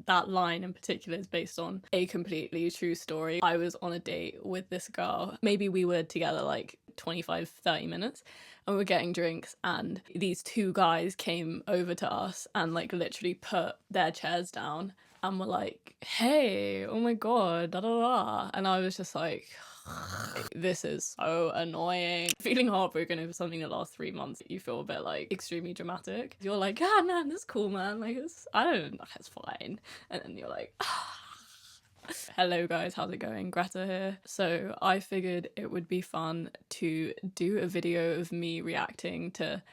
That line in particular is based on a completely true story. I was on a date with this girl. Maybe we were together like 25, 30 minutes and we were getting drinks, and these two guys came over to us and like literally put their chairs down and were like, hey, oh my God, da da da. And I was just like, this is so annoying. Feeling heartbroken over something that lasts 3 months, you feel a bit like extremely dramatic. You're like, ah, man, that's cool, man. Like, it's fine. And then you're like, ah. Hello guys, how's it going? Greta here. So I figured it would be fun to do a video of me reacting to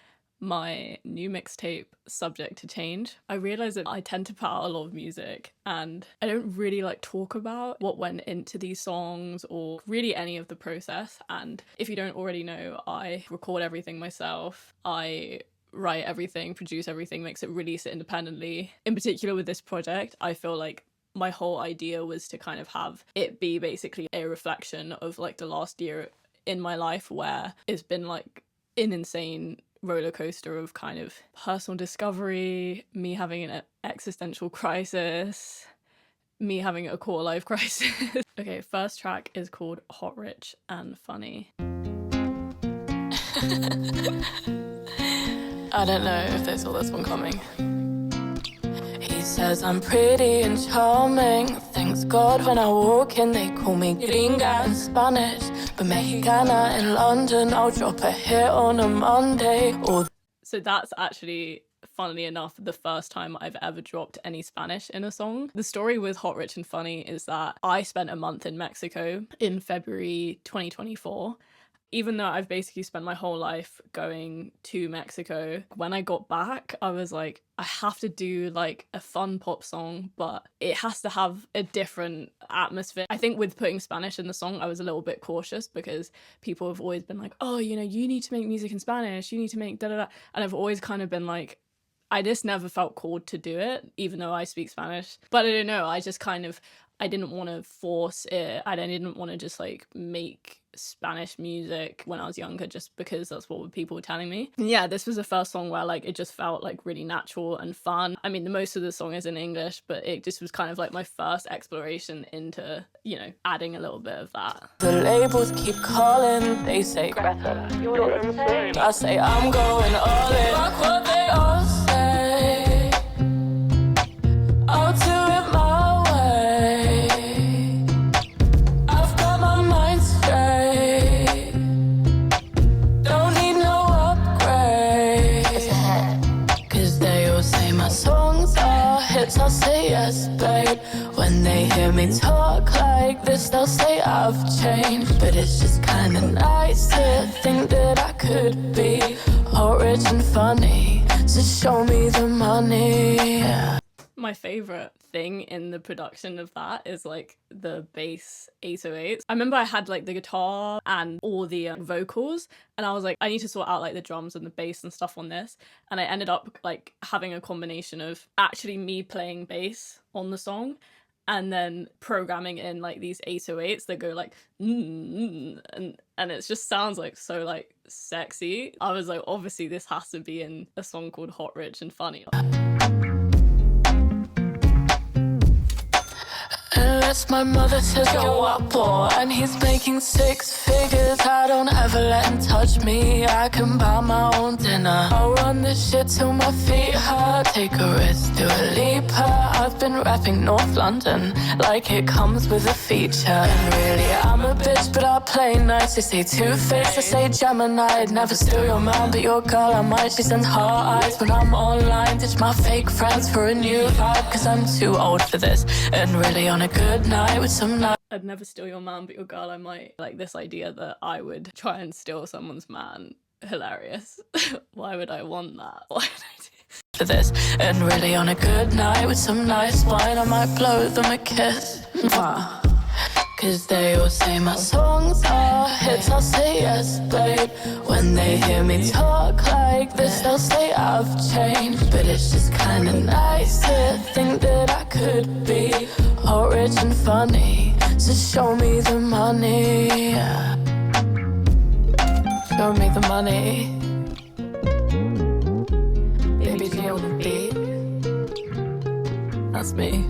my new mixtape, Subject to Change. I realised that I tend to put out a lot of music and I don't really like talk about what went into these songs or really any of the process. And if you don't already know, I record everything myself. I write everything, produce everything, mix it, release it independently. In particular with this project, I feel like my whole idea was to kind of have it be basically a reflection of like the last year in my life, where it's been like an insane roller coaster of kind of personal discovery, me having an existential crisis, me having a core life crisis. Okay, first track is called Hot, Rich and Funny. I don't know if they saw this one coming. He says I'm pretty and charming. Thanks God when I walk in they call me gringa in Spanish, but Mexicana in London. I'll drop a hit on a Monday. So that's actually, funnily enough, the first time I've ever dropped any Spanish in a song. The story with Hot, Rich and Funny is that I spent a month in Mexico in February 2024. Even though I've basically spent my whole life going to Mexico, when I got back, I was like, I have to do like a fun pop song, but it has to have a different atmosphere. I think with putting Spanish in the song, I was a little bit cautious because people have always been like, oh, you know, you need to make music in Spanish, you need to make da-da-da. And I've always kind of been like, I just never felt called to do it, even though I speak Spanish. But I don't know, I just kind of, I didn't want to force it. I didn't want to just like make Spanish music when I was younger just because that's what people were telling me. And yeah, this was the first song where like it just felt like really natural and fun. I mean, the most of the song is in English, but it just was kind of like my first exploration into, you know, adding a little bit of that. The labels keep calling, they say, Greta, you're insane. I say, I'm going all in. Fuck what they all say. I'll do it my way. I've got my mind straight. Don't need no upgrade. 'Cause they all say my songs are hits. I'll say yes, babe. When they hear me talk like this, they'll say I've changed. But it's just kinda nice to think that I could be hot, rich and funny. So show me the money. My favorite thing in the production of that is like the bass 808s. I remember I had like the guitar and all the vocals, and I was like, I need to sort out like the drums and the bass and stuff on this. And I ended up like having a combination of actually me playing bass on the song and then programming in like these 808s that go like and it just sounds like so like sexy. I was like, obviously this has to be in a song called Hot, Rich and Funny. Unless my mother says go guapo and he's making 6 figures, I don't ever let him touch me. I can buy my own dinner. I'll run this shit till my feet hurt. Take a risk, do a leap. I've been rapping North London like it comes with a feature. And really, I'm a bitch, but I play nice. They say Two-Face, I say Gemini. I'd never steal your man, but your girl I might. She sends heart eyes when I'm online. Ditch my fake friends for a new vibe, 'cause I'm too old for this. And really on a good night with some night. I'd never steal your man, but your girl I might. Like this idea that I would try and steal someone's man. Hilarious. Why would I want that? Why would I do for this? And really on a good night with some nice wine, I might blow them a kiss. 'Cause they all say my songs are hits. I'll say yes, babe. When they hear me talk like this, they'll say I've changed. But it's just kinda nice to think that I could be hot, rich and funny. So show me the money. Show me the money. Baby, do you wanna be? that's me.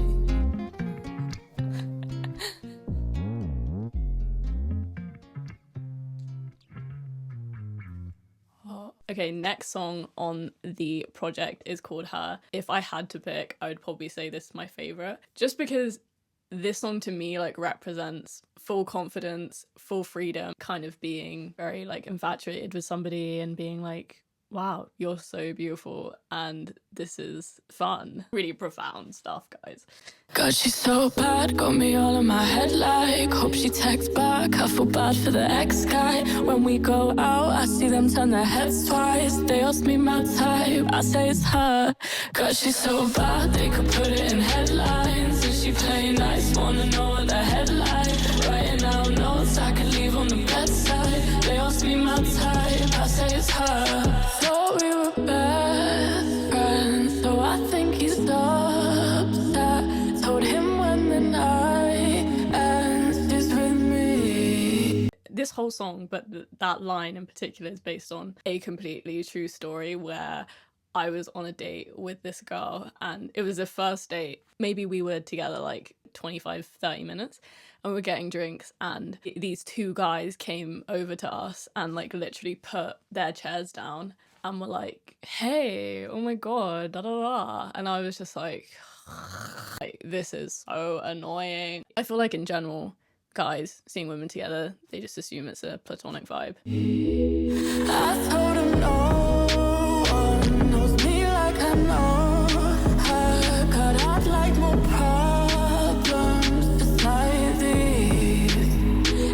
Okay, next song on the project is called Her. If I had to pick, I would probably say this is my favorite. Just because this song to me like represents full confidence, full freedom, kind of being very like infatuated with somebody and being like, wow, you're so beautiful and this is fun. Really profound stuff, guys. God, she's so bad, got me all in my head like, hope she texts back, I feel bad for the ex-guy. When we go out, I see them turn their heads twice, they ask me my type, I say it's her. God, she's so bad, they could put it in headlines. Is she playing nice, wanna know what the headline? Writing out notes I could leave on the bedside, they ask me my type, I say it's her. Thought we were best friends, so I think he's upset. Told him when the night ends, she's with me. This whole song, but that line in particular, is based on a completely true story where I was on a date with this girl and it was a first date. Maybe we were together like 25-30 minutes and we were getting drinks and these two guys came over to us and like literally put their chairs down and were like, hey, oh my god, da da da. And I was just like, this is so annoying. I feel like in general, guys seeing women together, they just assume it's a platonic vibe. I told him no one knows me like I know her. God, I'd like more problems beside these.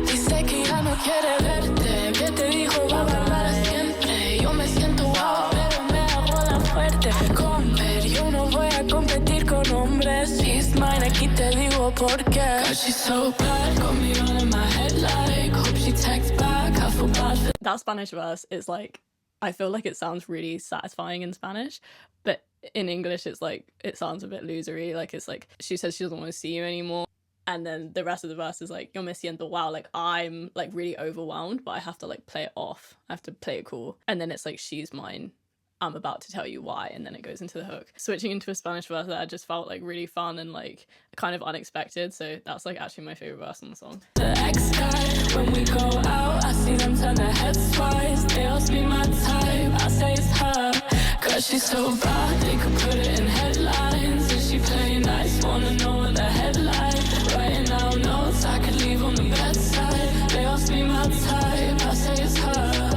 Dice que ya no quiere verte, que te dijo va a hablar siempre. Yo me siento wow, pero me hago la fuerte. Comer, yo no voy a competir con hombres. She's mine, aquí te digo por qué. God, she's so bad, got me all in my head like, hope she texts back, I feel bad for that Spanish verse is like, I feel like it sounds really satisfying in Spanish, but in English it's like, it sounds a bit losery. Like it's like, she says she doesn't want to see you anymore. And then the rest of the verse is like, yo me siento wow, like I'm like really overwhelmed, but I have to like play it off. I have to play it cool. And then it's like, she's mine, I'm about to tell you why, and then it goes into the hook. Switching into a Spanish verse that just felt like really fun and like kind of unexpected, so that's like actually my favorite verse on the song. The ex-guy, when we go out, I see them turn their heads twice, they ask me my type, I say it's her. Cause she's so bad, they could put it in headlines. Is she playing nice, wanna know what the headline? Writing out notes I could leave on the bedside, they ask me my type, I say it's her.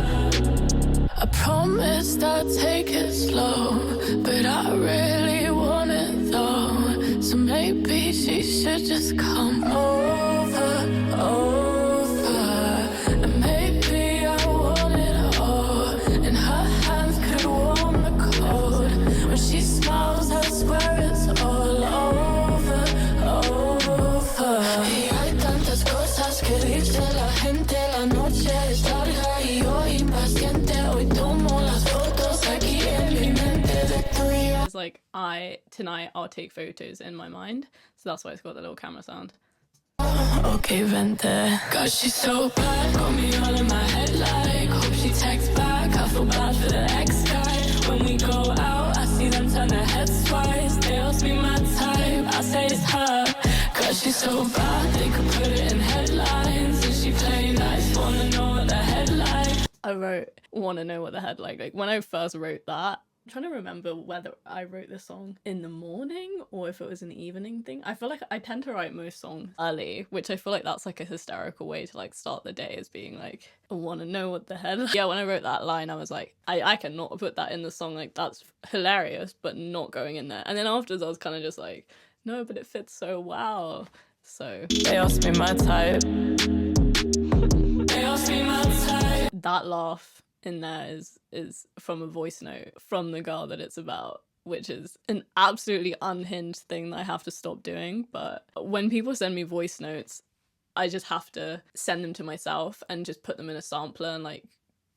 I promised I'd take it slow, but I really want it though. So maybe she should just come over. And maybe I want it all, and her hands could warm the cold. When she smiles, I swear it's all over. Y hay tantas cosas que dice la gente, la noche es larga y yo impaciente. It's like, tonight I'll take photos in my mind, so that's why it's got the little camera sound. Okay, vente. God, she's so bad, got me all in my head like, hope she texts back, I feel bad for the ex-guy. When we go out, I see them turn their heads twice, they ask me my type, I say it's her. God, she's so bad, they could put it in headlines. Is she playing nice, wanna know what the headline? I wrote, wanna know what the headline, like when I first wrote that, I'm trying to remember whether I wrote this song in the morning or if it was an evening thing. I feel like I tend to write most songs early, which I feel like that's like a hysterical way to like start the day, as being like, I want to know what the hell. Yeah, when I wrote that line, I was like, I cannot put that in the song. Like, that's hilarious, but not going in there. And then afterwards, I was kind of just like, no, but it fits so well. So they asked me my type. They asked me my type. That laugh in there is from a voice note from the girl that it's about, which is an absolutely unhinged thing that I have to stop doing. But when people send me voice notes, I just have to send them to myself and just put them in a sampler and like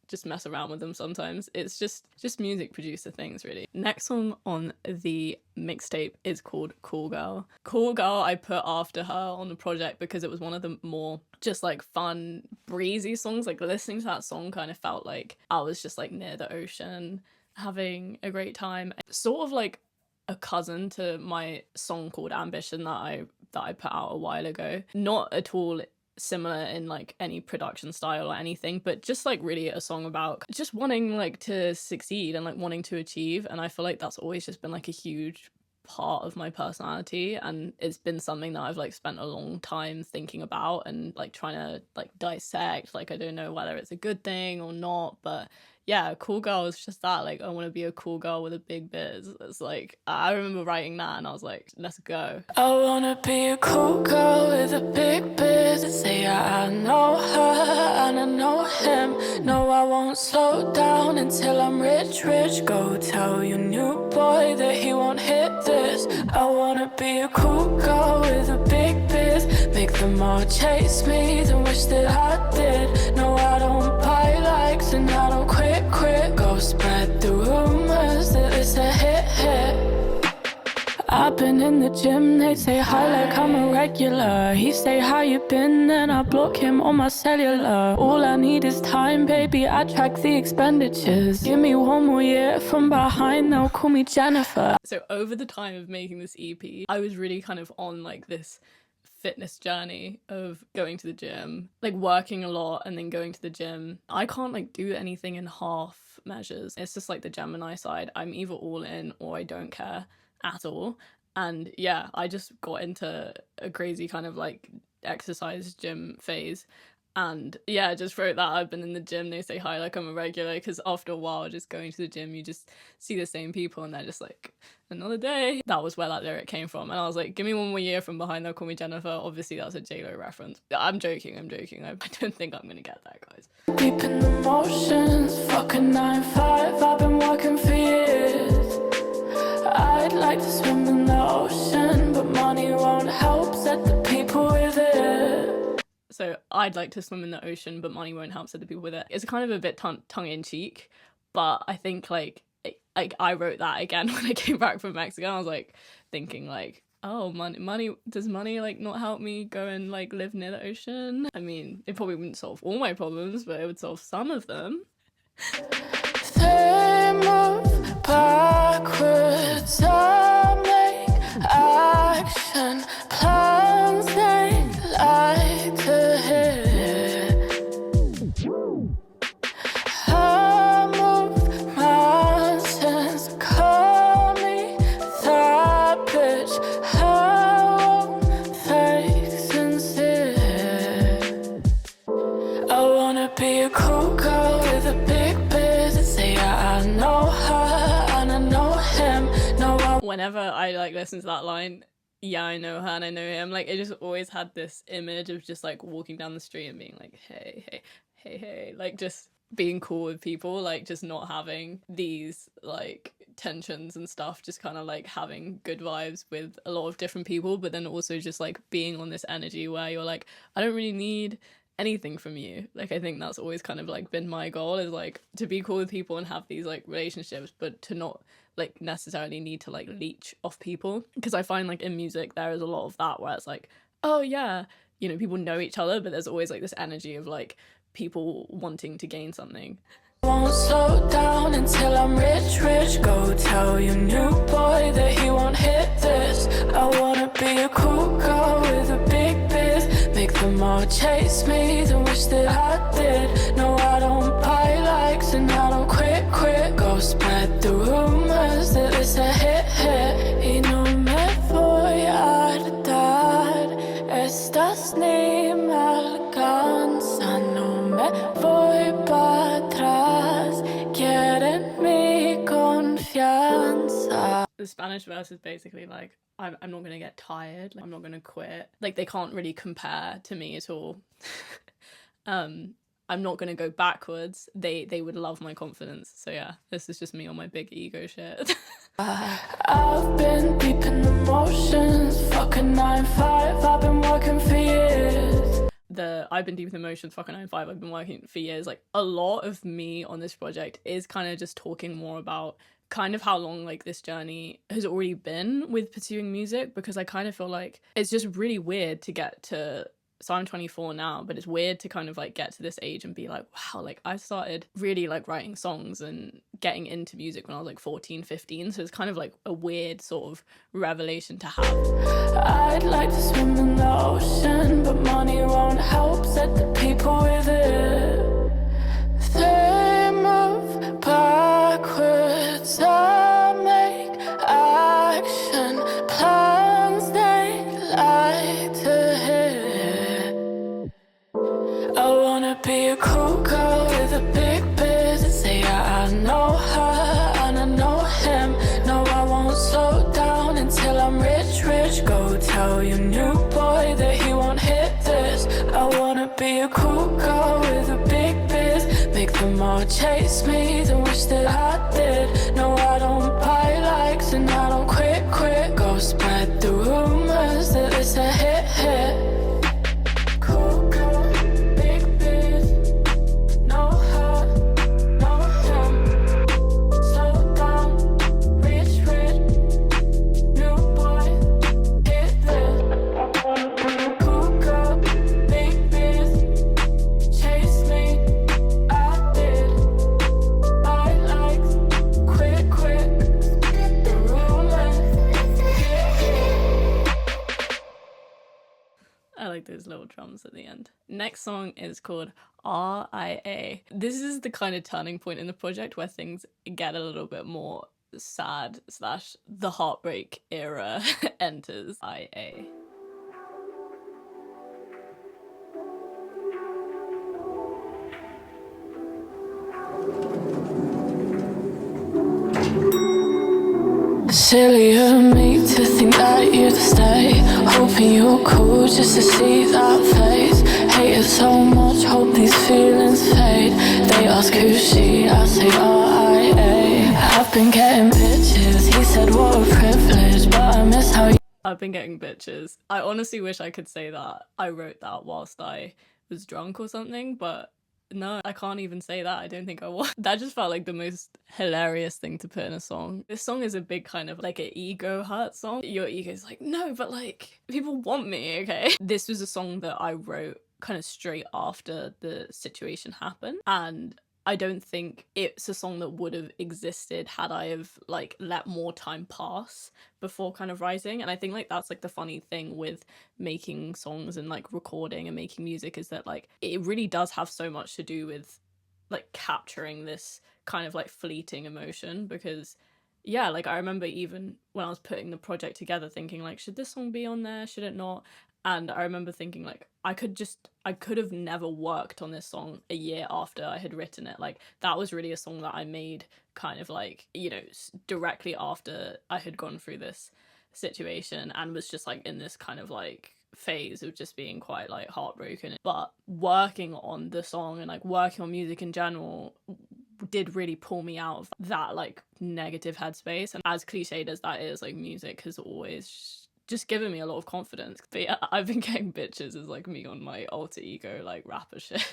just mess around with them sometimes. It's just music producer things, really. Next song on the mixtape is called Cool Girl. Cool Girl I put after her on the project because it was one of the more just like fun, breezy songs. Like listening to that song kind of felt like I was just like near the ocean having a great time. Sort of like a cousin to my song called Ambition that I put out a while ago. Not at all similar in like any production style or anything, but just like really a song about just wanting like to succeed and like wanting to achieve. And I feel like that's always just been like a huge part of my personality, and it's been something that I've like spent a long time thinking about and like trying to like dissect. Like I don't know whether it's a good thing or not, but yeah, cool girl is just that. Like I want to be a cool girl with a big biz. It's like I remember writing that and I was like, let's go. I wanna be a cool girl with a big biz. Say I know her and I know him. No, I won't slow down until I'm rich, rich. Go tell your new boy that he won't hit this. I wanna be a cool girl with a big biz. Make them all chase me, then wish that I did. No, I don't buy likes and I don't quit. Go spread the rumors that it's a hit. I've been in the gym, they say hi like I'm a regular. He say how you been, then I block him on my cellular. All I need is time, baby, I track the expenditures. Give me one more year from behind, they'll call me Jennifer. So over the time of making this EP, I was really kind of on like this fitness journey of going to the gym, like working a lot and then going to the gym. I can't like do anything in half measures. It's just like the Gemini side. I'm either all in or I don't care at all. And yeah, I just got into a crazy kind of like exercise gym phase. And yeah, I just wrote that I've been in the gym, they say hi like I'm a regular, because after a while just going to the gym you just see the same people and they're just like, another day. That was where that lyric came from. And I was like, give me one more year from behind, they'll call me Jennifer. Obviously that's a J-Lo reference. I'm joking. I don't think I'm gonna get that, guys. Deep in the motions, fucking 9-5, I've been working for years. I'd like to swim in the ocean, but money won't help set the people with it. So I'd like to swim in the ocean, but money won't help set the people with it. It's kind of a bit tongue-in-cheek, but I think like I wrote that again when I came back from Mexico. I was like thinking like, oh, money, does money like not help me go and like live near the ocean? I mean, it probably wouldn't solve all my problems, but it would solve some of them. They move backwards, I make action plans they like to hit. I move mountains, call me that bitch. I won't fake sincere. I wanna be a cool girl with a big biz. Say I know her and I know him. No, whenever I like listen to that line, yeah, I know her and I know him, like it just always had this image of just like walking down the street and being like, hey, like just being cool with people, like just not having these like tensions and stuff, just kind of like having good vibes with a lot of different people, but then also just like being on this energy where you're like, I don't really need anything from you. Like I think that's always kind of like been my goal, is like to be cool with people and have these like relationships, but to not like necessarily need to like leech off people, because I find like in music there is a lot of that where it's like, oh yeah, you know, people know each other, but there's always like this energy of like people wanting to gain something. Won't slow down until I'm rich, rich. Go tell your new boy that he won't hit this. I wanna be a cool girl with a big biz. Make them all chase me, then wish that I did. No, I don't buy likes and I don't quit. Go spread the rumors that it's a hit. Y no me voy a hartar. Estas ni me alcanzan. No me voy para atrás. Quieren mi confianza. The Spanish verse is basically like, I'm not gonna get tired, like, I'm not gonna quit. Like they can't really compare to me at all. I'm not gonna go backwards. They would love my confidence. So yeah, this is just me on my big ego shit. I've been deep in the motions, fucking 9-5, I've been working for years. I've been deep in the motions, fucking 9-5, I've been working for years. Like a lot of me on this project is kind of just talking more about kind of how long like this journey has already been with pursuing music, because I kind of feel like it's just really weird to get to So I'm 24 now, but it's weird to kind of like get to this age and be like, wow, like I started really like writing songs and getting into music when I was like 14, 15. So it's kind of like a weird sort of revelation to have. I'd like to swim in the ocean, but money won't help set the people with it. They move backwards, I make action plans they like to hit. I wanna be a cool girl with a big biz. Say I know her and I know him. No, I won't slow down until I'm rich, rich. Go tell your new boy that he won't hit this. I wanna be a cool girl with a big biz. Make them all chase me, then wish that I did. No, I don't buy likes and I don't quit. Go spread the rumors that it's a hit. Cool girl, big biz. No her, no him. Slow down, rich, new boy, hit this. Cool girl, big biz. Chase me, I did. Buy likes, quit. The rumors, I like those little drums at the end. Next song is called RIA. This is the kind of turning point in the project where things get a little bit more sad / the Heartbreak era enters. IA. silly of me to think that you'd stay. Hoping you're cool just to see that face. Hate it so much, hope these feelings fade. They ask who's she, I say RIA. I've been getting bitches, he said what a privilege. But I miss how you I've been getting bitches. I honestly wish I could say that I wrote that whilst I was drunk or something, but no, I can't even say that. I don't think I was. That just felt like the most hilarious thing to put in a song. This song is a big kind of like an ego hurt song. Your ego's like, no, but like people want me, okay? This was a song that I wrote kind of straight after the situation happened, and I don't think it's a song that would have existed had I have like let more time pass before kind of writing. And I think like that's like the funny thing with making songs and like recording and making music is that like it really does have so much to do with like capturing this kind of like fleeting emotion. Because yeah, like I remember even when I was putting the project together thinking like, should this song be on there, should it not? And I remember thinking like I could have never worked on this song a year after I had written it. Like that was really a song that I made kind of like, you know, directly after I had gone through this situation and was just like in this kind of like phase of just being quite like heartbroken. But working on the song and like working on music in general did really pull me out of that like negative headspace. And as cliched as that is, like music has always just given me a lot of confidence. But yeah, I've been getting bitches as like me on my alter ego like rapper shit.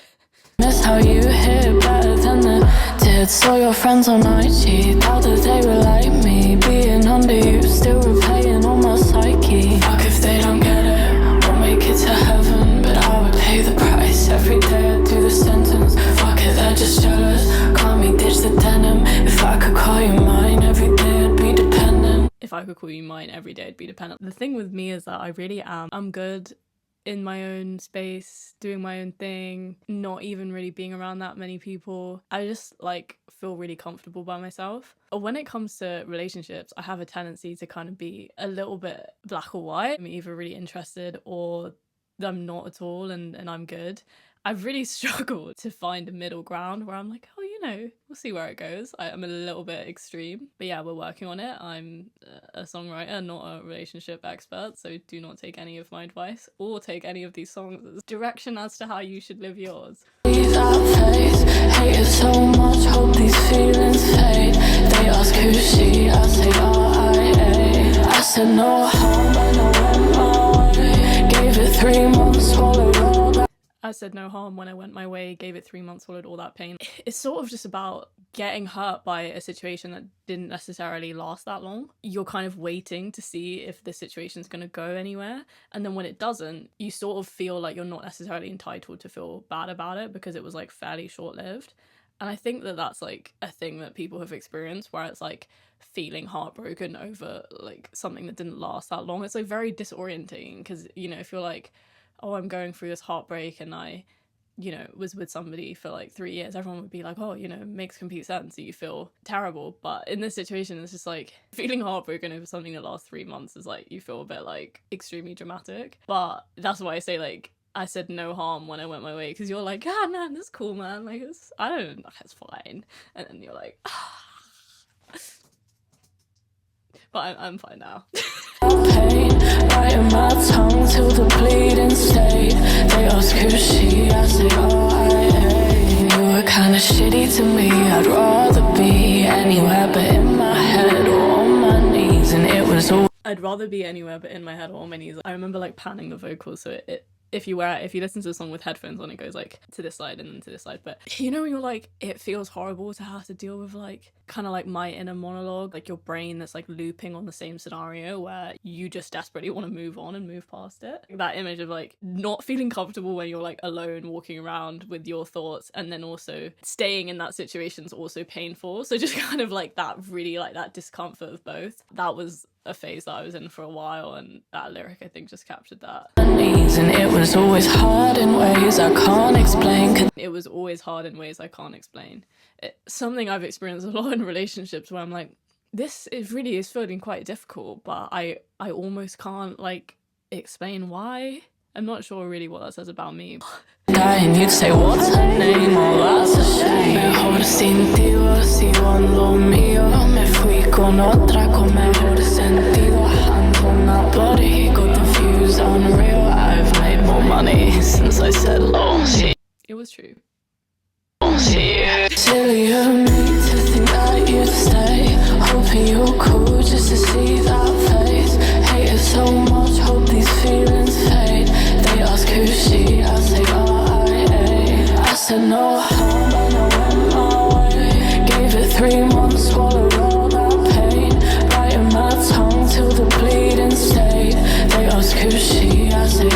miss how you hit better than the did. Saw your friends on IG, thought that they were like me. Being under you, still replaying on my psyche. Fuck if they don't get it, won't make it to heaven, but I would pay the price. Every day I'd do the sentence. Fuck it, they're just jealous, call me ditch the denim. If I could call you mine, every day I'd be dependent. If I could call you mine, every day I'd be dependent. The thing with me is that I really am. I'm good in my own space, doing my own thing, not even really being around that many people. I just like feel really comfortable by myself. When it comes to relationships, I have a tendency to kind of be a little bit black or white. I'm either really interested or I'm not at all and I'm good. I've really struggled to find a middle ground where I'm like, oh, you know, we'll see where it goes. I'm a little bit extreme, but yeah, we're working on it. I'm a songwriter, not a relationship expert, so do not take any of my advice or take any of these songs as direction as to how you should live yours. That face, hate it so much, hope these feelings fade. They ask who's she, I say RIA. I said no harm, I know I'm my way. Gave it 3 months, swallowed all that. I said no harm when I went my way, gave it 3 months, swallowed all that pain. It's sort of just about getting hurt by a situation that didn't necessarily last that long. You're kind of waiting to see if the situation's going to go anywhere. And then when it doesn't, you sort of feel like you're not necessarily entitled to feel bad about it because it was like fairly short-lived. And I think that that's like a thing that people have experienced where it's like feeling heartbroken over like something that didn't last that long. It's like very disorientating because, you know, if you're like, oh, I'm going through this heartbreak and I, you know, was with somebody for like 3 years, everyone would be like, oh, you know, it makes complete sense that you feel terrible. But in this situation, it's just like feeling heartbroken over something that lasts 3 months is like, you feel a bit like extremely dramatic. But that's why I say like, I said no harm when I went my way, because you're like, ah, man, that's cool, man. Like, I don't, that's fine. And then you're like, ah. But I'm fine now. Pain, biting my tongue till the bleeding state. They ask who's she, I say, oh, you were kinda shitty to me. I'd rather be anywhere but in my head or on my knees. And it was all I'd rather be anywhere but in my head or on my knees. I remember like panning the vocals, so it if you listen to the song with headphones on, it goes like to this side and then to this side. But you know when you're like, it feels horrible to have to deal with like kind of like my inner monologue, like your brain that's like looping on the same scenario where you just desperately want to move on and move past it. That image of like not feeling comfortable when you're like alone walking around with your thoughts, and then also staying in that situation is also painful. So just kind of like that really like that discomfort of both. That was a phase that I was in for a while, and that lyric I think just captured that. and it was always hard in ways I can't explain. It was always hard in ways I can't explain. It's something I've experienced a lot in relationships where I'm like, this really is feeling quite difficult, but I almost can't like explain why. I'm not sure really what that says about me. And you'd say, what's her name? Oh, that's a shame. Mejor sin ti sigo en lo mío. Me fui con otra con mejor sentido. Hands on that body, got the views unreal. I've made more money since I said low. It was true. Silly of me to think that you'd stay. Hoping you're cool just to see that face. Hate it so much, hope these feelings fade. They ask who's she, I say I said no harm and I went my way. Gave it 3 months, swallowed all that pain. Biting my tongue till the bleeding stayed. They ask who's she, I say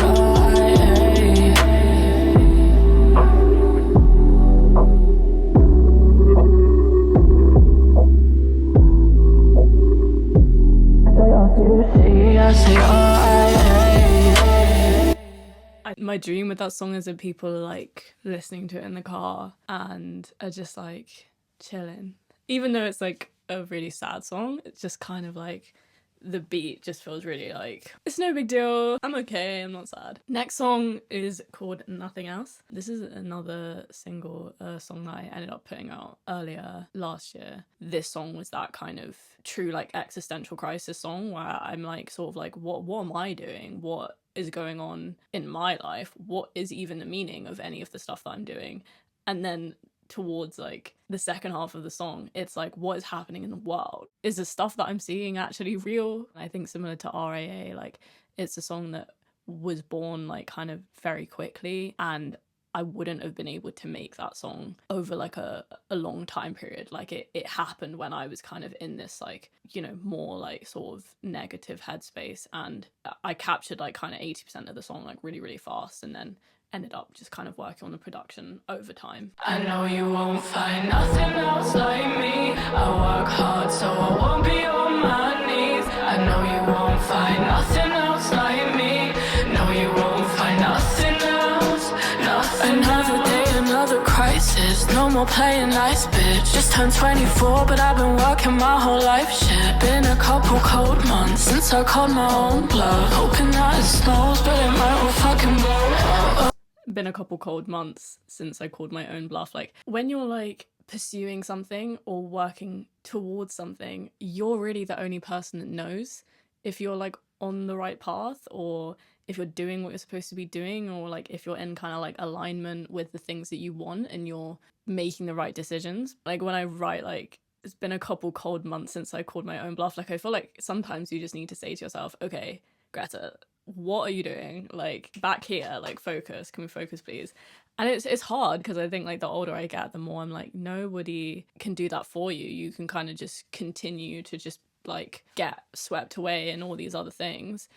my dream with that song is that people are like listening to it in the car and are just like chilling. Even though it's like a really sad song, it's just kind of like the beat just feels really like, it's no big deal, I'm okay, I'm not sad. Next song is called Nothing Else. This is another single song that I ended up putting out earlier last year. This song was that kind of true like existential crisis song where I'm like sort of like, what am I doing? What is going on in my life? What is even the meaning of any of the stuff that I'm doing? And then towards like the second half of the song, it's like, what is happening in the world? Is the stuff that I'm seeing actually real? I think similar to RAA, like it's a song that was born like kind of very quickly, and I wouldn't have been able to make that song over like a long time period. Like it happened when I was kind of in this like, you know, more like sort of negative headspace, and I captured like kind of 80% of the song like really, really fast, and then ended up just kind of working on the production over time. I know you won't find nothing else like me. I work hard so I won't be on my knees. I know you won't find nothing else like me. No, you won't find nothing else, nothing. Another day, another crisis. No more playing nice, bitch. Just turned 24, but I've been working my whole life, shit. Been a couple cold months since I called my own bluff. Hoping that it snows, but it might all fucking blow. Been a couple cold months since I called my own bluff. Like when you're like pursuing something or working towards something, you're really the only person that knows if you're like on the right path, or if you're doing what you're supposed to be doing, or like if you're in kind of like alignment with the things that you want and you're making the right decisions. Like when I write like, it's been a couple cold months since I called my own bluff, like I feel like sometimes you just need to say to yourself, okay, Greta, what are you doing? Like, back here, like, focus. Can we focus, please? And it's hard because I think, like, the older I get, the more I'm like, nobody can do that for you. You can kind of just continue to just, like, get swept away in all these other things.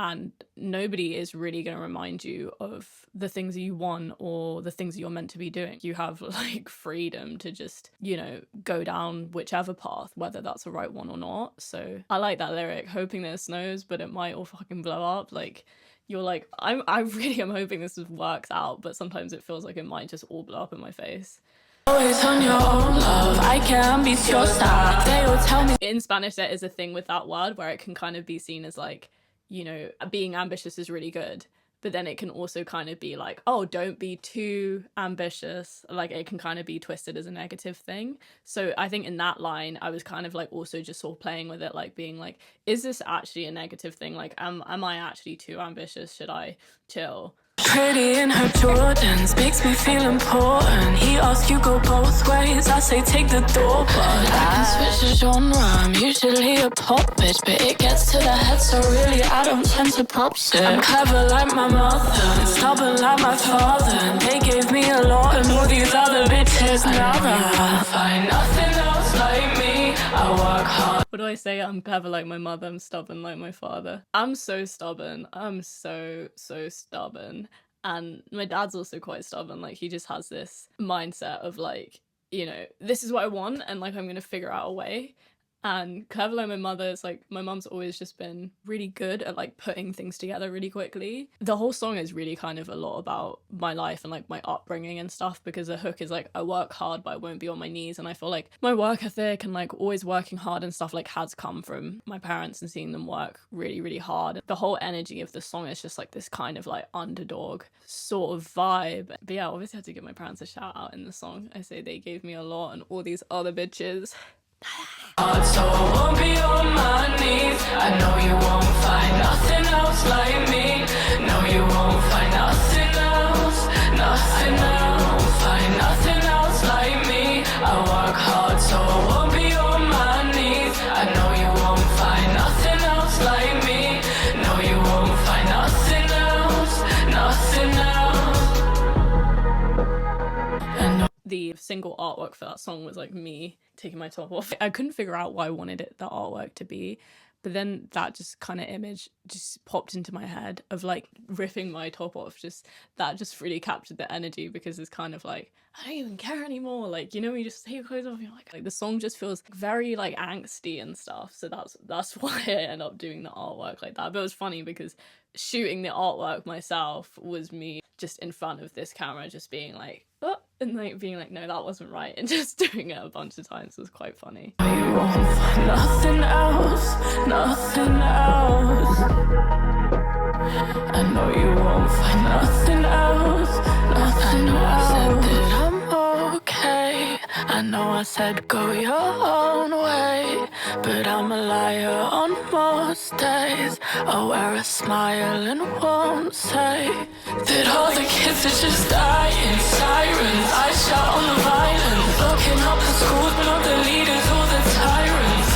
And nobody is really going to remind you of the things you want or the things you're meant to be doing. You have, like, freedom to just, you know, go down whichever path, whether that's the right one or not. So I like that lyric, hoping that it snows, but it might all fucking blow up. Like, you're like, I really am hoping this works out, but sometimes it feels like it might just all blow up in my face. Always on your own, love, I can't be your star. They will tell me. In Spanish, there is a thing with that word where it can kind of be seen as, like, you know, being ambitious is really good, but then it can also kind of be like, oh, don't be too ambitious. Like, it can kind of be twisted as a negative thing. So I think in that line, I was kind of like also just sort of playing with it, like being like, is this actually a negative thing? Like, am I actually too ambitious? Should I chill? Pretty in her Jordans makes me feel important. He asks you go both ways, I say take the door, but I can switch the genre. I'm usually a pop bitch, but it gets to the head, so really I don't tend to pop shit. I'm clever like my mother, stubborn like my father, and they gave me a lot, and all these other bitches nada. I find nothing else like me. I work hard. What do I say? I'm clever like my mother, I'm stubborn like my father. I'm so stubborn. I'm so stubborn. And my dad's also quite stubborn. Like, he just has this mindset of, like, you know, this is what I want, and, like, I'm gonna figure out a way. And clever like my mother, it's like, my mum's always just been really good at, like, putting things together really quickly. The whole song is really kind of a lot about my life and, like, my upbringing and stuff, because the hook is like, I work hard but I won't be on my knees. And I feel like my work ethic and, like, always working hard and stuff, like, has come from my parents and seeing them work really, really hard. The whole energy of the song is just like this kind of, like, underdog sort of vibe. But yeah, obviously I had to give my parents a shout out in the song. I say they gave me a lot, and all these other bitches. So I won't be on my knees. I know you won't find nothing else like me. No, you won't find nothing else. Nothing else. Find nothing else like me. I work hard, so I won't be on my knees. I know you won't find nothing else like me. No, you won't find nothing else. Nothing else. The single artwork for that song was like me taking my top off. I couldn't figure out what I wanted the artwork to be, but then that just kind of image just popped into my head of, like, ripping my top off. That just really captured the energy, because it's kind of like, I don't even care anymore. Like, you know, you just take your clothes off and you're like the song just feels very, like, angsty and stuff. So that's why I end up doing the artwork like that. But it was funny because shooting the artwork myself was me just in front of this camera just being like, oh, and, like, being like, no, that wasn't right, and just doing it a bunch of times. Was quite funny. You won't find nothing else, nothing else. I know you won't find nothing else, nothing else. I know I said that I'm okay. I know I said go your own way, but I'm a liar on most days. I wear a smile and won't say that all the kids are just dying. Sirens, I shout on the violence. Looking up the schools, but not the leaders or the tyrants.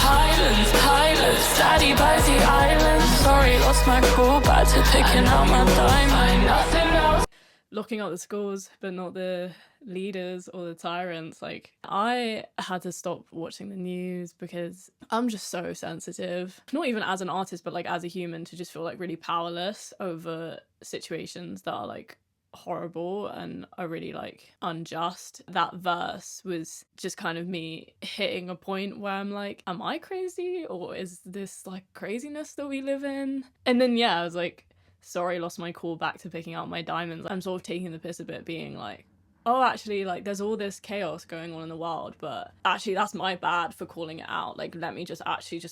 Pilots, daddy by the island. Sorry, lost my cool, back to picking out my diamond. Nothing else. Looking at the schools, but not the leaders or the tyrants. Like, I had to stop watching the news because I'm just so sensitive, not even as an artist, but, like, as a human, to just feel, like, really powerless over situations that are, like, horrible and are really, like, unjust. That verse was just kind of me hitting a point where I'm like, am I crazy, or is this, like, craziness that we live in? And then, yeah, I was like, sorry, lost my cool, back to picking out my diamonds. I'm sort of taking the piss a bit, being like, oh, actually, like, there's all this chaos going on in the world, but actually that's my bad for calling it out. Like, let me just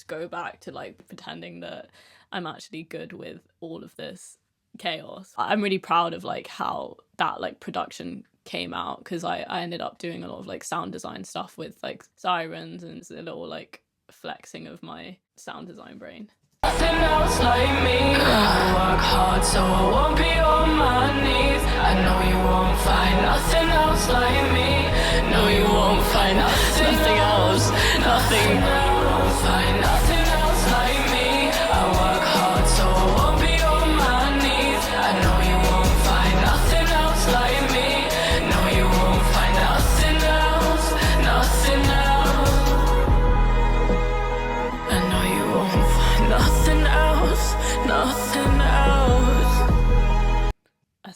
go back to, like, pretending that I'm actually good with all of this chaos. I'm really proud of, like, how that, like, production came out, because I ended up doing a lot of, like, sound design stuff with, like, sirens, and it's a little, like, flexing of my sound design brain. Nothing else like me. I work hard, so I won't be on my knees. I know you won't find nothing else like me. No, you won't find nothing else. Nothing. You won't find nothing else like me. I work hard, so I won't be on my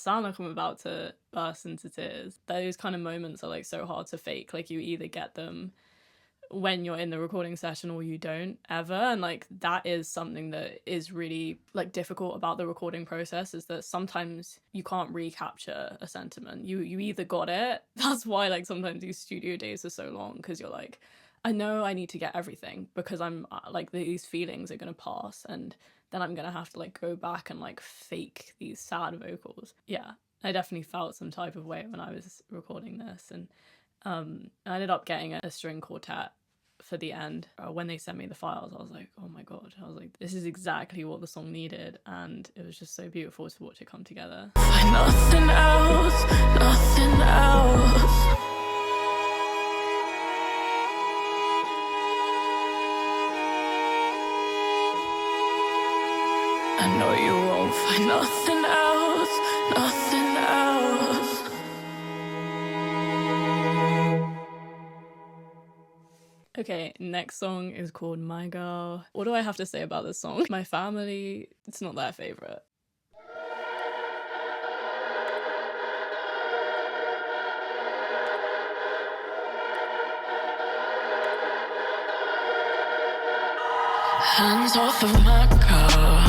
sound like I'm about to burst into tears. Those kind of moments are like so hard to fake. Like you either get them when you're in the recording session or you don't ever, and like that is something that is really like difficult about the recording process, is that sometimes you can't recapture a sentiment. You either got it. That's why like sometimes these studio days are so long, because you're like, I know I need to get everything, because I'm like these feelings are gonna pass, and then I'm gonna have to like go back and like fake these sad vocals. Yeah, I definitely felt some type of way when I was recording this. And I ended up getting a string quartet for the end. When they sent me the files, I was like, oh my god, I was like, this is exactly what the song needed, and it was just so beautiful to watch it come together. Nothing else, nothing else. I know you won't find nothing else, nothing else. Okay, next song is called My Girl. What do I have to say about this song? My family, it's not their favorite. Hands off of my girl.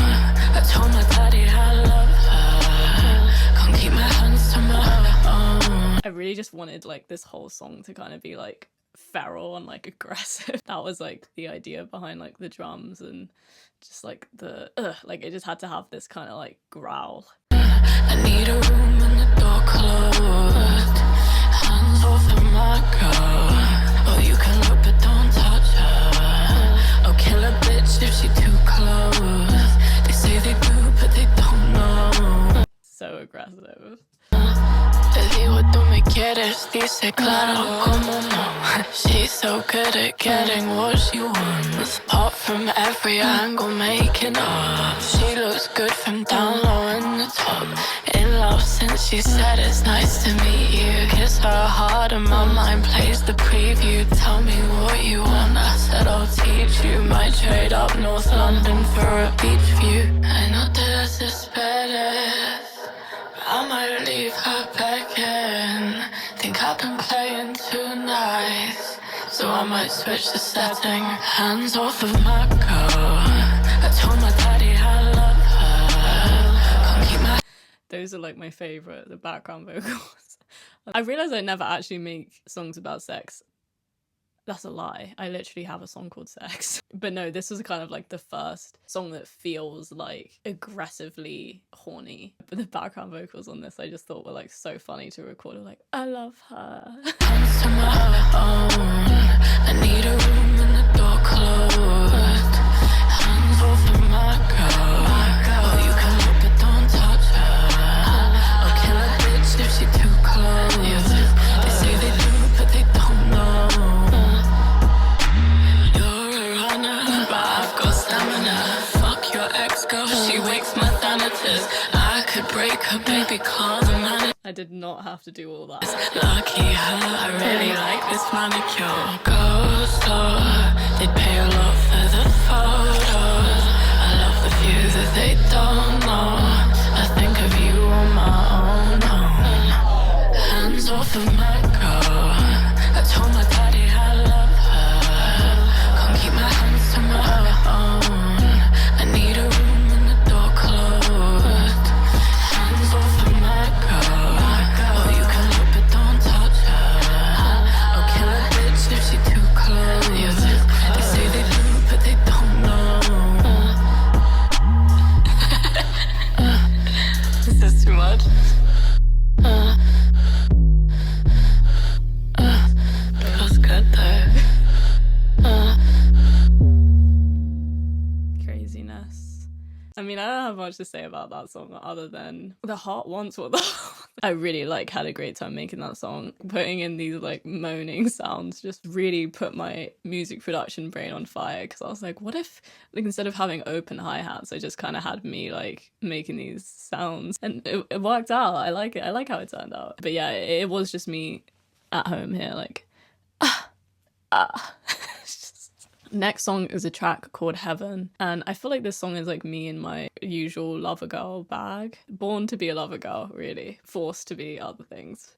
I told my daddy I love her. Can't keep my hands to my own. I really just wanted like this whole song to kind of be like feral and like aggressive. That was like the idea behind like the drums, and just like the like it just had to have this kind of like growl. I need a room and the door closed. Hands off of my girl. Oh, you can look but don't touch her. I'll kill a bitch if she too close. They say they do but they don't know. So aggressive. Te digo, tú me quieres, dice claro, como no. She's so good at getting what she wants. Pop from every angle, making up. She looks good from down low in the top. In love since she said it's nice to meet you. Kiss her hard and my mind plays the preview. Tell me what you want, I said I'll teach you. Might trade up North London for a beach view. I know this is better. I might leave her begging. Think I've been playing too nice, so I might switch the setting. Hands off of my girl. I told my daddy I love her. Can't keep my... Those are like my favorite, the background vocals. I realized I never actually make songs about sex. That's a lie. I literally have a song called Sex. But no, this was kind of like the first song that feels like aggressively horny. But the background vocals on this I just thought were like so funny to record. Like, I love her. Hands to my own. I need a room and the door closed. Hands off of my girl. Oh, you can look but don't touch her. I'll kill a bitch if she too close. They say they do but they don't know. She wakes my thanatos. I could break her, baby, call the man. I did not have to do all that. Lucky her, I really like this manicure. Go slow, they'd pay a lot for the photos. I love the view that they don't know. I think of you on my own home. Hands off of my girl. I told my daddy I love her. Can't keep my hands to my own. I need a room and the door closed. Hands off of my girl. Oh, you can look but don't touch her. I'll kill a bitch if she too close. They say they do but they don't know. Is this too much? Feels good though. Craziness. I mean, I don't have much to say about that song other than the heart wants what the I really like had a great time making that song. Putting in these like moaning sounds just really put my music production brain on fire, because I was like, what if like instead of having open hi-hats, I just kind of had me like making these sounds, and it worked out. I like it. I like how it turned out. But yeah, it was just me at home here like Next song is a track called Heaven, and I feel like this song is like me in my usual lover girl bag. Born to be a lover girl, really. Forced to be other things.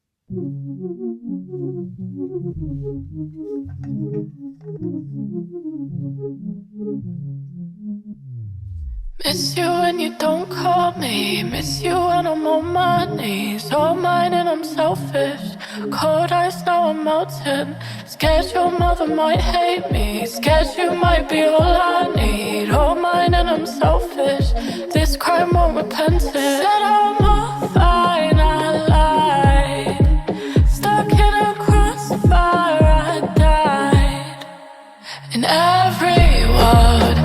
Miss you when you don't call me. Miss you when I'm on my knees. All mine and I'm selfish. Cold ice, now I'm melting. Scared your mother might hate me. Scared you might be all I need. All mine and I'm selfish. This crime won't repent it. Said I'm all fine, I lied. Stuck in a crossfire, I died. In every word.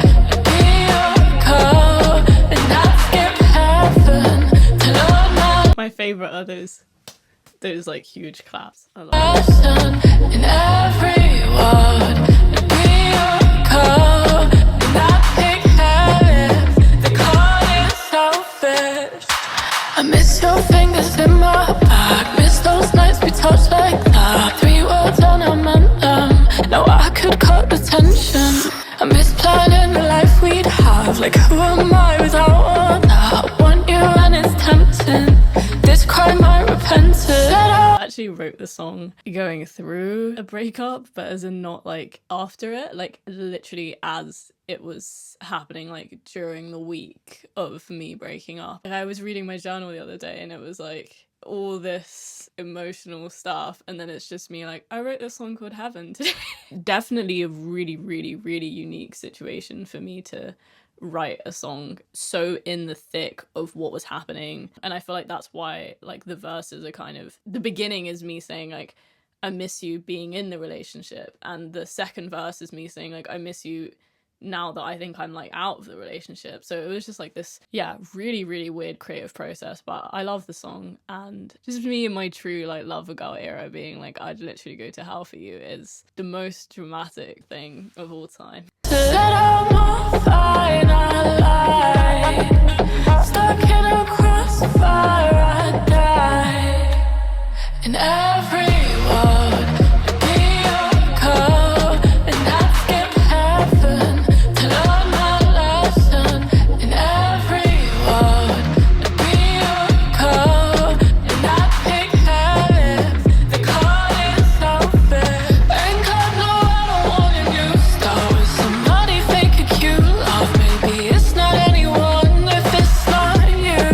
My favorite are those like huge claps. I love in every word, be a code, and I pick habits. They call it selfish. I miss your fingers in my back. Miss those nights we touched like that. 3 words and I meant them. Now I could cut the tension. I miss planning the life we'd have. Like who am I without all that? I want you and it's tempting. This crime I repented. I actually wrote the song going through a breakup, but as in not like after it, like literally as it was happening, like during the week of me breaking up. Like, I was reading my journal the other day and it was like all this emotional stuff, and then it's just me like, I wrote this song called Heaven today. Definitely a really, really, really unique situation for me to write a song so in the thick of what was happening. And I feel like that's why like the verses are kind of, the beginning is me saying like, I miss you being in the relationship, and the second verse is me saying like, I miss you now that I think I'm like out of the relationship. So it was just like this, yeah, really, really weird creative process, but I love the song. And just me in my true like lover girl era being like, I'd literally go to hell for you is the most dramatic thing of all time. Said I'm all fine, I lied. Stuck in a crossfire, I died. In every word, be a code, and I'd skip heaven to learn my lesson. In every word, be a code, and I'd pick habits. They call it selfish. Ain't got no, I don't want a new start with somebody fake a cute love. Maybe it's not anyone if it's not you.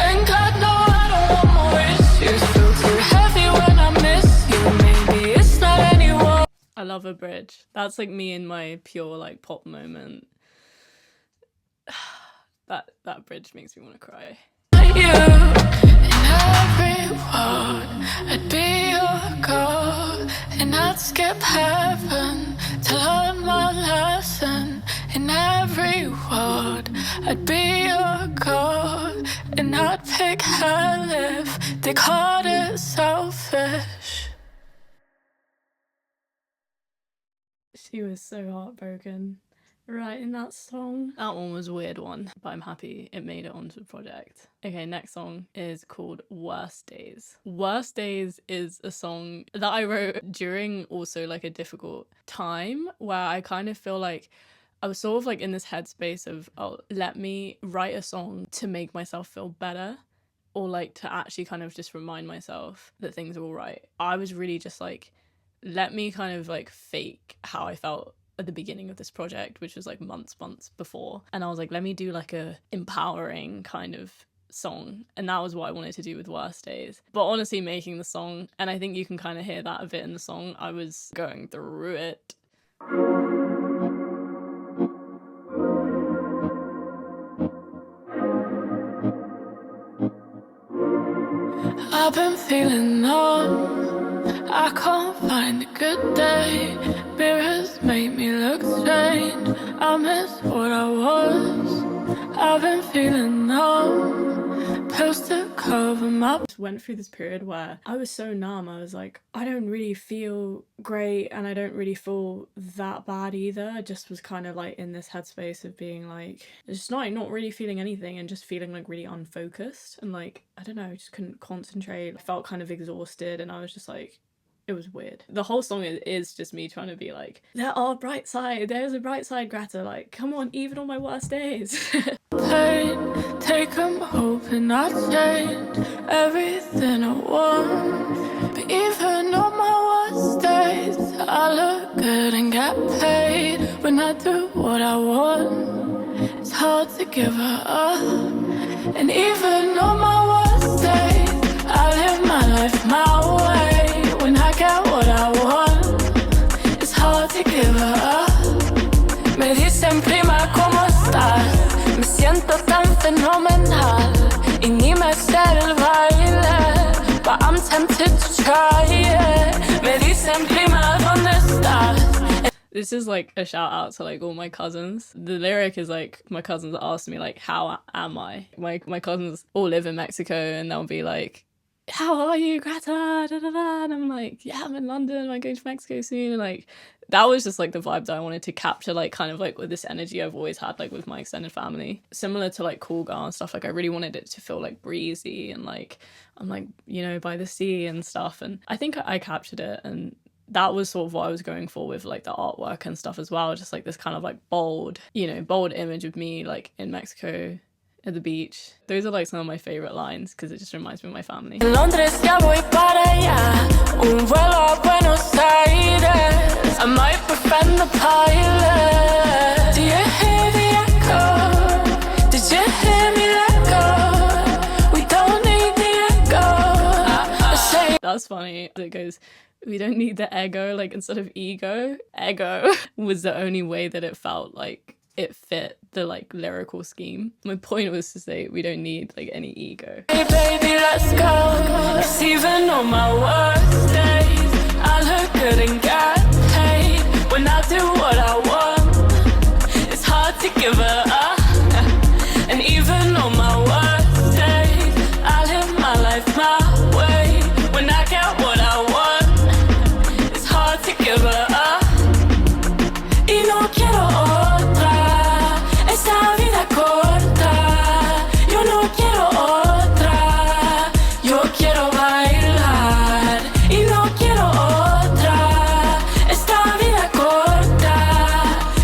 Ain't got no, I don't want more issues. Feel too heavy when I miss you. Maybe it's not anyone. I love a bridge. That's like me in my pure like pop moment. That bridge makes me want to cry. You in every word, I'd be your goal, and I'd skip heaven to learn my lesson. In every word, I'd be your goal, and I'd pick hell if they called it selfish. She was so heartbroken writing that song. That one was a weird one, but I'm happy it made it onto the project. Okay, next song is called Worst Days. Worst Days is a song that I wrote during also like a difficult time where I kind of feel like I was sort of like in this headspace of, oh, let me write a song to make myself feel better, or like to actually kind of just remind myself that things are all right. I was really just like, let me kind of like fake how I felt at the beginning of this project, which was like months before. And I was like, let me do like a empowering kind of song. And that was what I wanted to do with Worst Days. But honestly, making the song, and I think you can kind of hear that a bit in the song, I was going through it. I've been feeling numb. I can't find a good day. Mirrors make me look strange. I miss what I was. I've been feeling numb. Pills to cover my. Went through this period where I was so numb. I was like, I don't really feel great and I don't really feel that bad either. I just was kind of like in this headspace of being like, just not really feeling anything and just feeling like really unfocused and like, I don't know, just couldn't concentrate. I felt kind of exhausted and I was just like, It was weird. The whole song is just me trying to be like, there are bright side, there's a bright side, Greta, like, come on, even on my worst days. Pain, take 'em hoping I change everything I want. But even on my worst days, I look good and get paid. When I do what I want, it's hard to give her up. And even on my worst days, I live my life my way. When I get what I want, it's hard to give her up. Me dicen prima, ¿cómo estás? Me siento tan fenomenal y ni me sé el baile, but I'm tempted to try it. Me dicen prima, ¿dónde estás? This is like a shout out to like all my cousins. The lyric is like, my cousins ask me like, how am I? My cousins all live in Mexico, and they'll be like, how are you, Greta? Da, da, da. And I'm like, yeah, I'm in London, I'm going to Mexico soon. And like, that was just like the vibe that I wanted to capture, like kind of like with this energy I've always had like with my extended family, similar to like Cool Girl and stuff. Like I really wanted it to feel like breezy and like I'm like, you know, by the sea and stuff. And I think I captured it, and that was sort of what I was going for with like the artwork and stuff as well. Just like this kind of like bold, you know, bold image of me like in Mexico at the beach. Those are like some of my favorite lines because it just reminds me of my family. En Londres ya voy para allá, un vuelo a Buenos Aires. I might befriend the pilot. Do you hear the echo? Did you hear me let go? We don't need the echo. That's funny. It goes, we don't need the ego, like instead of ego, ego was the only way that it felt like it fit the like lyrical scheme. My point was to say we don't need like any ego. Hey baby, let's go. 'Cause even on my worst days, I look good and get paid. When I do what I want, it's hard to give her up. And even on my worst days, I live my life my way. When I get what I want, it's hard to give her up. Y no quiero otra, esta vida corta. Yo no quiero otra, yo quiero bailar. Y no quiero otra, esta vida corta.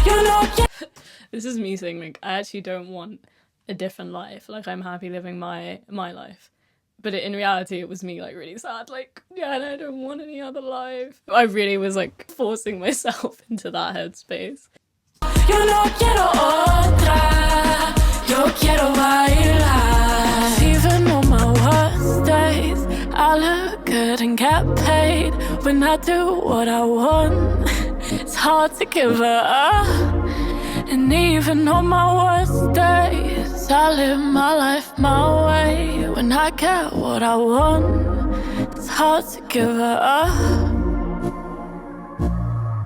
Yo no quiero. This is me saying like, I actually don't want a different life. Like I'm happy living my life. But in reality, it was me like really sad. Like, yeah, I don't want any other life. I really was like forcing myself into that headspace. Yo no quiero otra, yo quiero bailar. Even on my worst days, I look good and get paid. When I do what I want, it's hard to give her up. And even on my worst days, I live my life my way. When I get what I want, it's hard to give her up.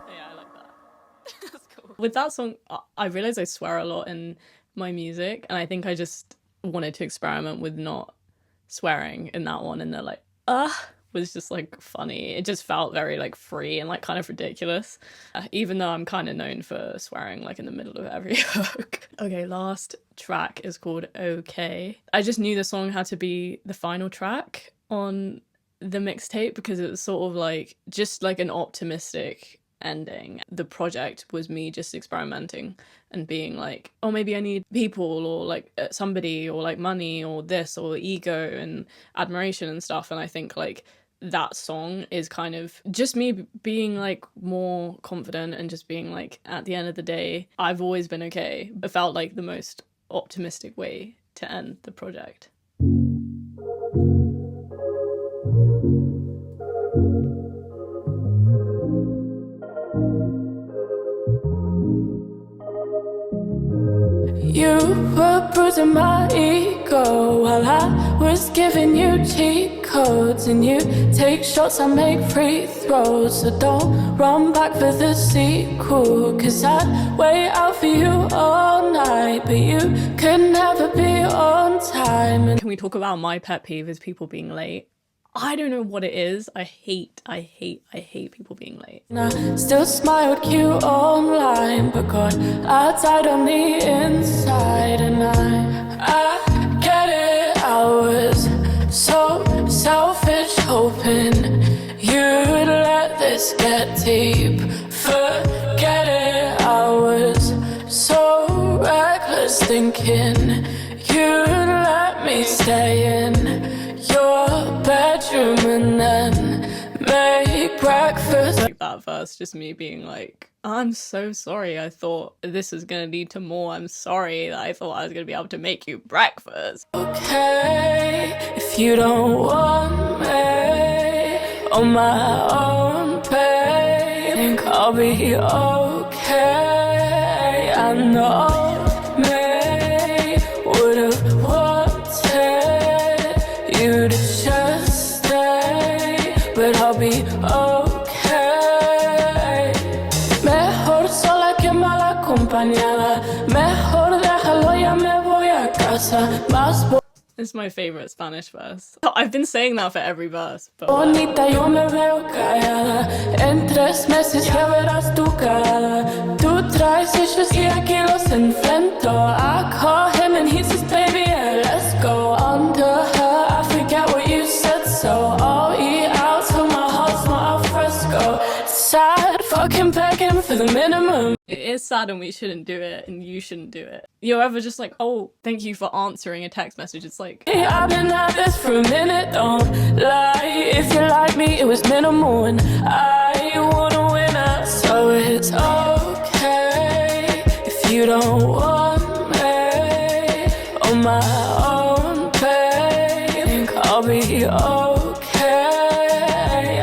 Yeah, I like that. That's cool. With that song, I realized I swear a lot in my music, and I think I just wanted to experiment with not swearing in that one, and they're like, was just like funny. It just felt very like free and like kind of ridiculous, even though I'm kind of known for swearing like in the middle of every hook. Okay, last track is called Okay. I just knew the song had to be the final track on the mixtape because it was sort of like just like an optimistic ending. The project was me just experimenting and being like, oh, maybe I need people or like somebody or like money or this or ego and admiration and stuff. And I think like that song is kind of just me being like more confident and just being like, at the end of the day, I've always been okay. It felt like the most optimistic way to end the project. You were bruising my ego while I was giving you cheat codes. And you take shots, I make free throws. So don't run back for the sequel, 'cause I'd wait out for you all night, but you could never be on time. And can we talk about my pet peeve is people being late? I don't know what it is. I hate people being late. I still smiled cute online, but God, I died on the inside. And I get it, I was so selfish, hoping you'd let deep. Forget it, I was so reckless, thinking you'd let me stay in your bedroom and then make breakfast. Like that verse, just me being like, I'm so sorry, I thought this was gonna lead to more. I'm sorry that I thought I was gonna be able to make you breakfast. Okay, if you don't want me on my own pay, think I'll be okay. I know me would've wanted you to just stay, but I'll be okay. Mejor sola que mal acompañada. Mejor déjalo, ya me voy a casa. Más It's my favorite Spanish verse. I've been saying that for every verse, but bonita, yo me veo callada. En 3 meses ya verás tu cara. Tú traes issues y aquí los enfrento. I call him and he says, baby, yeah, let's go. Under her, I forget what you said, so I'll eat out till my heart's not al fresco. Sad, fucking begging for the minimum. it is sad and we shouldn't do it and you shouldn't do it. You're ever just like, oh, thank you for answering a text message. It's like, Hey, I've been at this for a minute, don't lie. If you like me, it was minimal and I wouldn't win it. So it's okay if you don't want me on my own pay. Think I'll be okay.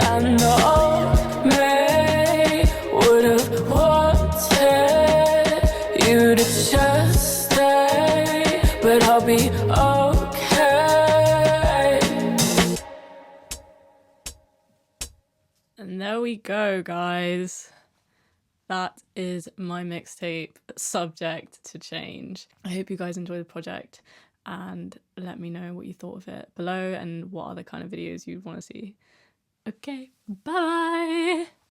I know me would've wanted you to just stay, but I'll be okay. and there we go, guys. That is my mixtape, subject to change. I hope you guys enjoy the project and let me know what you thought of it below and what other kind of videos you'd want to see. Okay, bye!